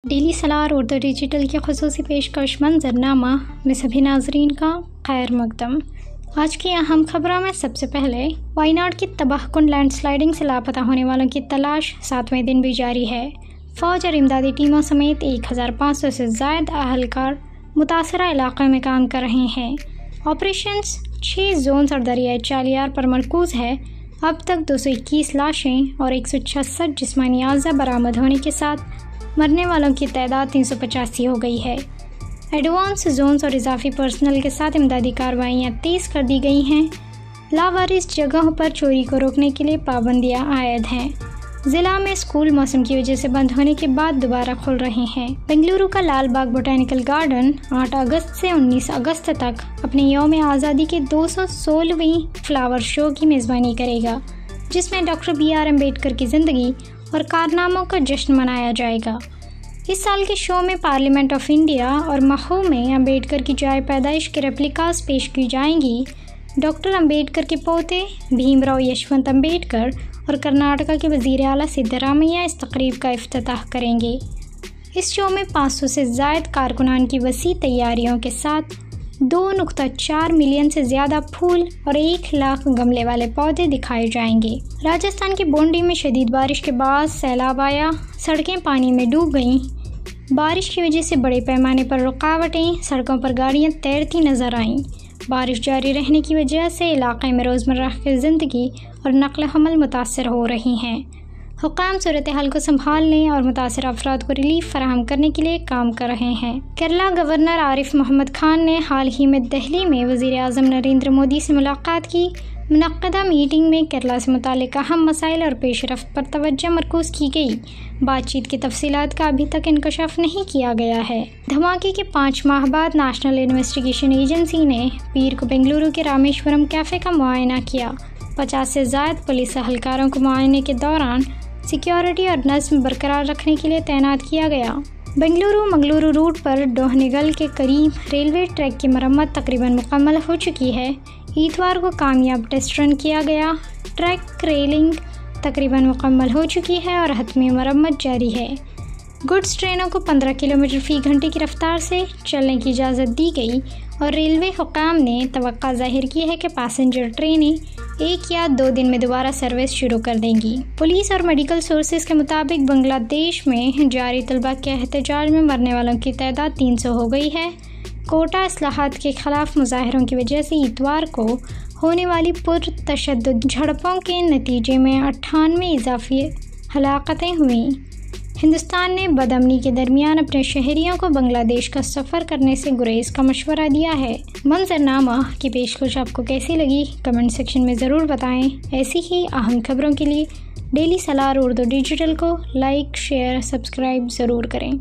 Daily Salaar Urdu digital की खुसूसी पेशकश मंजरनामा में सभी नाजरीन का खैर मकदम। आज की अहम खबरों में सबसे पहले वायनाड की तबाहकुन लैंडस्लाइडिंग से लापता होने वालों की तलाश 7वें दिन भी जारी है। फौज और इमदादी टीमों समेत 1500 से ज़ायद अहलकार मुतासरा इलाक़े में काम कर रहे हैं। ऑपरेशंस 6 जोन्स और दरियाई चालियार पर मरकूज़ है। अब तक 221 लाशें और 166 जिस्मानी आज़ा बरामद होने के साथ मरने वालों की तादाद 385 हो गई है। एडवांस जोन्स और इजाफी पर्सनल के साथ इमदादी कार्रवाइयाँ तेज़ कर दी गई हैं। लावारिस जगहों पर चोरी को रोकने के लिए पाबंदियाँ आयद हैं। ज़िला में स्कूल मौसम की वजह से बंद होने के बाद दोबारा खुल रहे हैं। बेंगलुरु का लाल बाग बोटैनिकल गार्डन 8 अगस्त से 19 अगस्त तक अपने यौम आज़ादी के 216वीं फ्लावर शो की मेज़बानी करेगा, जिसमें डॉक्टर BR अम्बेडकर की ज़िंदगी और कारनामों का जश्न मनाया जाएगा। इस साल के शो में पार्लियामेंट ऑफ इंडिया और महू में अम्बेडकर की जाए पैदाइश के रेप्लिकास पेश की जाएंगी। डॉक्टर अम्बेडकर के पोते भीमराव यशवंत अम्बेडकर और कर्नाटका के वज़ीर आला सिद्धरामैया इस तकरीब का इफ्तिताह करेंगे। इस शो में 500 से ज़ायद कारकुनान की वसी तैयारियों के साथ 2.4 मिलियन से ज़्यादा फूल और 1 लाख गमले वाले पौधे दिखाए जाएंगे। राजस्थान के बोंडी में शदीद बारिश के बाद सैलाब आया, सड़कें पानी में डूब गईं। बारिश की वजह से बड़े पैमाने पर रुकावटें, सड़कों पर गाड़ियां तैरती नजर आईं। बारिश जारी रहने की वजह से इलाक़े में रोज़मर्रा की ज़िंदगी और नक़ल हमल मुतासर हो रही हैं। हुक्काम सूरत हाल को संभालने और मुतासर अफराद को रिलीफ फराहम करने के लिए काम कर रहे हैं। केरला गवर्नर आरिफ मोहम्मद खान ने हाल ही में दिल्ली में वज़ीर आज़म नरेंद्र मोदी से मुलाकात की। मुनक़्क़दा मीटिंग में केरला से मुताल्लिक़ अहम मसाइल और पेशरफ़्त पर तवज्जो मरकूज़ की गई। बातचीत की तफसीलात का अभी तक इंकशाफ नहीं किया गया है। धमाके के 5 माह बाद नेशनल इन्वेस्टिगेशन एजेंसी ने पीर को बेंगलुरु के रामेश्वरम कैफ़े का मुआयना किया। 50 से ज़ायद पुलिस अहलकारों को मुआयने के दौरान सिक्योरिटी और नज़्म बरकरार रखने के लिए तैनात किया गया। बेंगलुरु मंगलुरु रूट पर डोहनेगल के करीब रेलवे ट्रैक की मरम्मत तकरीबन मुकम्मल हो चुकी है। इतवार को कामयाब टेस्ट रन किया गया। ट्रैक रेलिंग तकरीबन मुकम्मल हो चुकी है और हतमी मरम्मत जारी है। गुड्स ट्रेनों को 15 किलोमीटर फ़ी घंटे की रफ्तार से चलने की इजाज़त दी गई और रेलवे हुक्काम ने तवक्का ज़ाहिर की है कि पैसेंजर ट्रेनें 1 या 2 दिन में दोबारा सर्विस शुरू कर देंगी। पुलिस और मेडिकल सोर्सेज के मुताबिक बांग्लादेश में जारी तलबा के एहतजाज में मरने वालों की तादाद 300 हो गई है। कोटा इस्लाहात के खिलाफ मुजाहिरों की वजह से इतवार को होने वाली पुरतशद्दुद झड़पों के नतीजे में 98 इजाफी हलाकतें हुईं। हिंदुस्तान ने बदअमनी के दरमियान अपने शहरियों को बांग्लादेश का सफ़र करने से गुरेज का मशवरा दिया है। मंजरनामा की पेशकश आपको कैसी लगी, कमेंट सेक्शन में ज़रूर बताएं। ऐसी ही अहम खबरों के लिए डेली सलार उर्दू डिजिटल को लाइक, शेयर, सब्सक्राइब ज़रूर करें।